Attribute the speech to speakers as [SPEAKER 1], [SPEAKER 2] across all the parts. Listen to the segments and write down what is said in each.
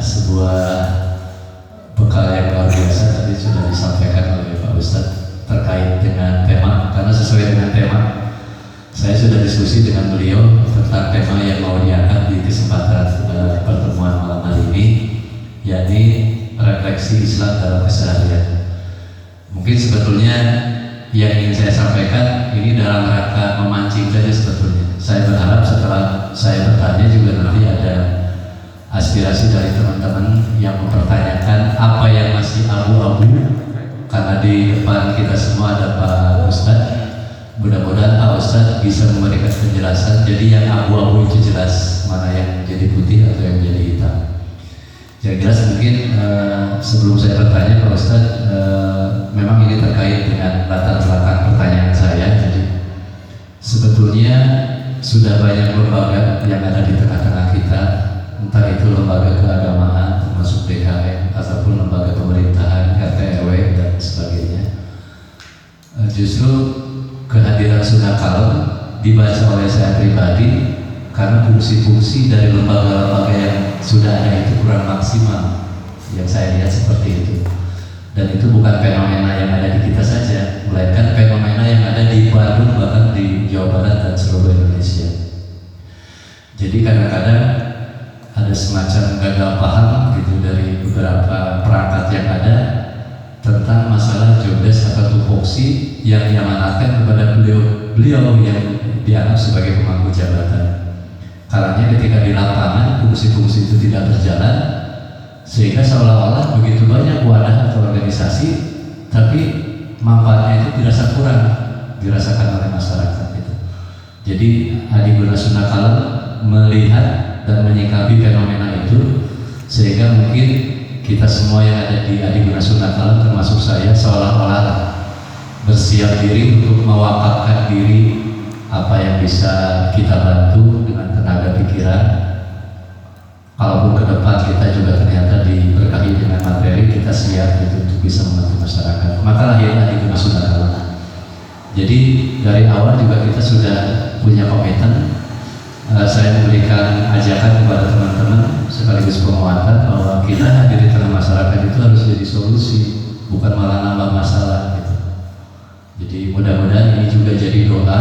[SPEAKER 1] sebuah bekal yang luar biasa tadi sudah disampaikan oleh Pak Ustadz terkait dengan tema, karena sesuai dengan tema saya sudah diskusi dengan beliau tentang tema yang mau diangkat di kesempatan pertemuan malam hari ini, yakni refleksi Islam dalam keseharian. Mungkin sebetulnya yang ingin saya sampaikan ini dalam rangka memancing saja sebetulnya. Saya berharap setelah saya bertanya juga nanti ada aspirasi dari teman-teman yang mempertanyakan apa yang masih abu-abu, karena di depan kita semua ada Pak Ustadz. Mudah-mudahan Pak Ustadz bisa memberikan penjelasan, jadi yang abu-abu itu jelas mana yang menjadi putih atau yang menjadi hitam. Yang jelas mungkin sebelum saya bertanya Pak Ustadz, memang ini terkait dengan latar belakang pertanyaan saya. Jadi sebetulnya sudah banyak lembaga yang ada di tengah-tengah kita, entah itu lembaga keagamaan termasuk DKM ataupun lembaga pemerintahan, RT RW dan sebagainya. Justru kehadiran Sunnah Kalam dibaca oleh saya pribadi karena fungsi-fungsi dari lembaga-lembaga yang sudah ada itu kurang maksimal, yang saya lihat seperti itu. Dan itu bukan fenomena yang ada di kita saja, melainkan fenomena yang ada di Bandung, bahkan di Jawa Barat dan seluruh Indonesia. Jadi kadang-kadang ada semacam gagal paham gitu dari beberapa perangkat yang ada tentang masalah jobdesk atau tupoksi yang diamanatkan kepada beliau yang dianggap sebagai pemangku jabatan. Karena ketika di lapangan fungsi-fungsi itu tidak berjalan, sehingga seolah-olah begitu banyak wadah atau organisasi, tapi manfaatnya itu dirasa kurang dirasakan oleh masyarakat gitu. Jadi Adi Guna Sunnah Kalam melihat dan menyikapi fenomena itu, sehingga mungkin kita semua yang ada di Adi Guna Sunnah Kalam termasuk saya seolah-olah bersiap diri untuk mewakafkan diri apa yang bisa kita bantu dengan tenaga pikiran. Kalaupun ke depan kita juga ternyata diberkahi dengan materi, kita siap gitu untuk bisa membantu masyarakat. Maka lahirlah Adi Guna Sunnah Kalam. Jadi dari awal juga kita sudah punya komitmen. Saya memberikan ajakan kepada teman-teman sekaligus penguatan bahwa kita hadir di tengah masyarakat itu harus jadi solusi, bukan malah nambah masalah gitu. Jadi mudah-mudahan ini juga jadi doa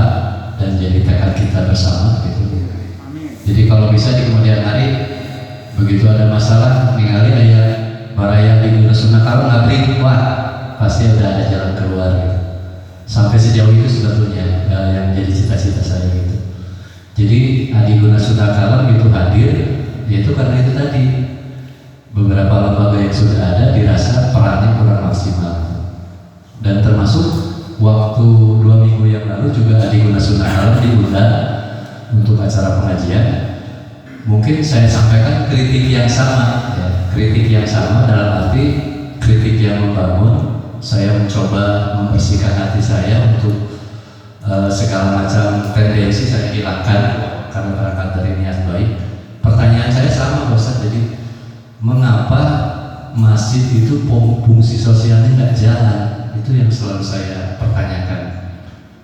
[SPEAKER 1] dan jadi tekad kita bersama gitu. Jadi kalau bisa di kemudian hari begitu ada masalah, ningali ayat baraya di Guna Sunnah Kalam ngabrik, wah pasti ada jalan keluar gitu. Sampai sejauh itu sebetulnya yang jadi cita-cita saya gitu. Jadi Adi Guna Sunnah Kalam itu hadir, yaitu karena itu tadi beberapa lembaga yang sudah ada dirasa perannya kurang maksimal. Dan termasuk waktu 2 minggu yang lalu juga Adi Guna Sunnah Kalam diundang untuk acara pengajian. Mungkin saya sampaikan kritik yang sama, ya. Kritik yang sama dalam arti kritik yang membangun. Saya mencoba membersihkan hati saya untuk segala macam tendensi saya hilangkan karena berangkat dari niat baik. Pertanyaan saya sama Ustaz, jadi mengapa masjid itu fungsi sosialnya nggak jalan? Itu yang selalu saya pertanyakan.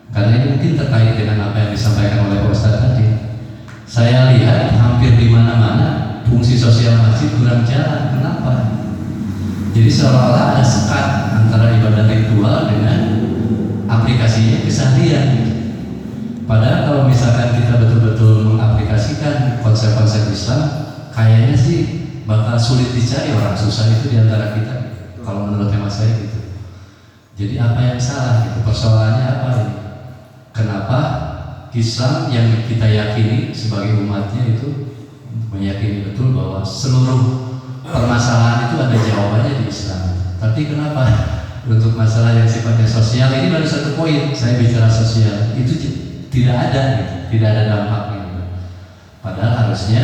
[SPEAKER 1] Karena ini mungkin terkait dengan apa yang disampaikan oleh Ustaz tadi. Saya lihat hampir di mana-mana fungsi sosial masjid kurang jalan. Kenapa? Jadi seolah-olah ada sekat antara ibadah ritual dengan aplikasinya keseharian. Padahal kalau misalkan kita betul-betul mengaplikasikan konsep-konsep Islam, kayaknya sih bakal sulit dicari orang susah itu di antara kita. Kalau menurut hemat saya gitu. Jadi apa yang salah gitu? Persoalannya apa ini? Kenapa Islam yang kita yakini sebagai umatnya itu meyakini betul bahwa seluruh permasalahan itu ada jawabannya di Islam. Tapi kenapa untuk masalah yang sifatnya sosial ini baru satu poin, saya bicara sosial itu tidak ada gitu, tidak ada dampaknya gitu. Padahal harusnya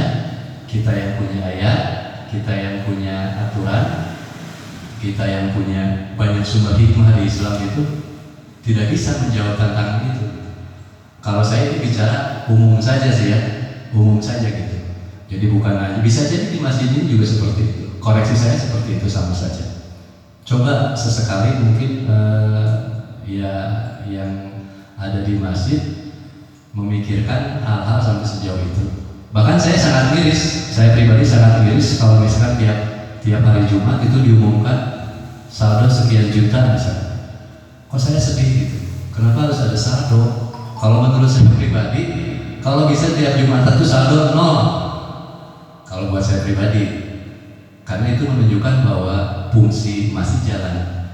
[SPEAKER 1] kita yang punya ayat, kita yang punya aturan, kita yang punya banyak sumber hikmah di Islam itu tidak bisa menjawab tantangan itu. Kalau saya ini bicara umum saja sih ya, umum saja gitu. Jadi bukan hanya, bisa jadi di masjid ini juga seperti itu. Koreksi saya seperti itu sama saja. Coba sesekali mungkin ya yang ada di masjid memikirkan hal-hal sampai sejauh itu. Bahkan saya sangat miris, saya pribadi sangat miris kalau misalkan tiap hari Jumat itu diumumkan saldo sekian juta misalnya. Kok saya sedih gitu? Kenapa harus ada saldo? Kalau menurut saya pribadi, kalau bisa tiap Jumat itu saldo nol. Kalau buat saya pribadi, karena itu menunjukkan bahwa fungsi masih jalan.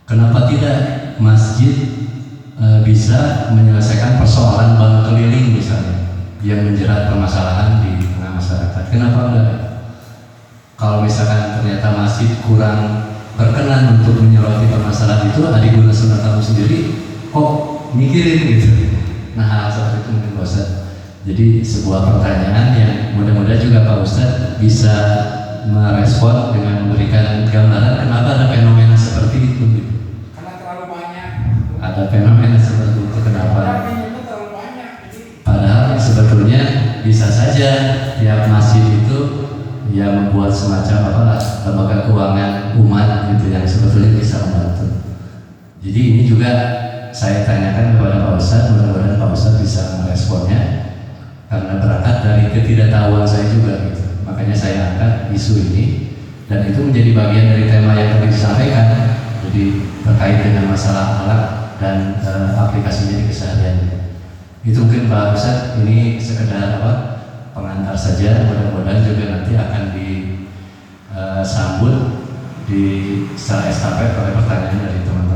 [SPEAKER 1] Kenapa tidak masjid bisa menyelesaikan persoalan bank keliling misalnya yang menjerat permasalahan di tengah masyarakat? Kenapa enggak? Kalau misalkan ternyata masjid kurang berkenan untuk menyoroti permasalahan itu, adik guna sunnah kamu sendiri kok mikirin gitu. Nah, hal seperti itu mungkin Pak Ustadz. Jadi sebuah pertanyaan yang mudah-mudahan juga Pak Ustadz bisa merespon dengan memberikan gambaran kenapa ada fenomena seperti itu gitu.
[SPEAKER 2] Karena terlalu banyak.
[SPEAKER 1] Ada fenomena seperti itu, kenapa?
[SPEAKER 2] Terlalu banyak.
[SPEAKER 1] Padahal sebetulnya bisa saja tiap masjid itu ya membuat semacam lembaga keuangan umat gitu yang sebetulnya bisa membantu. Jadi ini juga saya tanyakan kepada Pak Ustadz, mudah-mudahan Pak Ustadz bisa meresponnya karena berangkat dari ketidaktahuan saya juga gitu. Makanya saya angkat isu ini dan itu menjadi bagian dari tema yang tadi disampaikan. Jadi terkait dengan masalah alat dan aplikasinya di keseharian. Itu mungkin Pak Ustadz, ini sekedar pengantar saja, mudah-mudahan juga nanti akan disambut di secara estafet oleh pertanyaan dari teman-teman.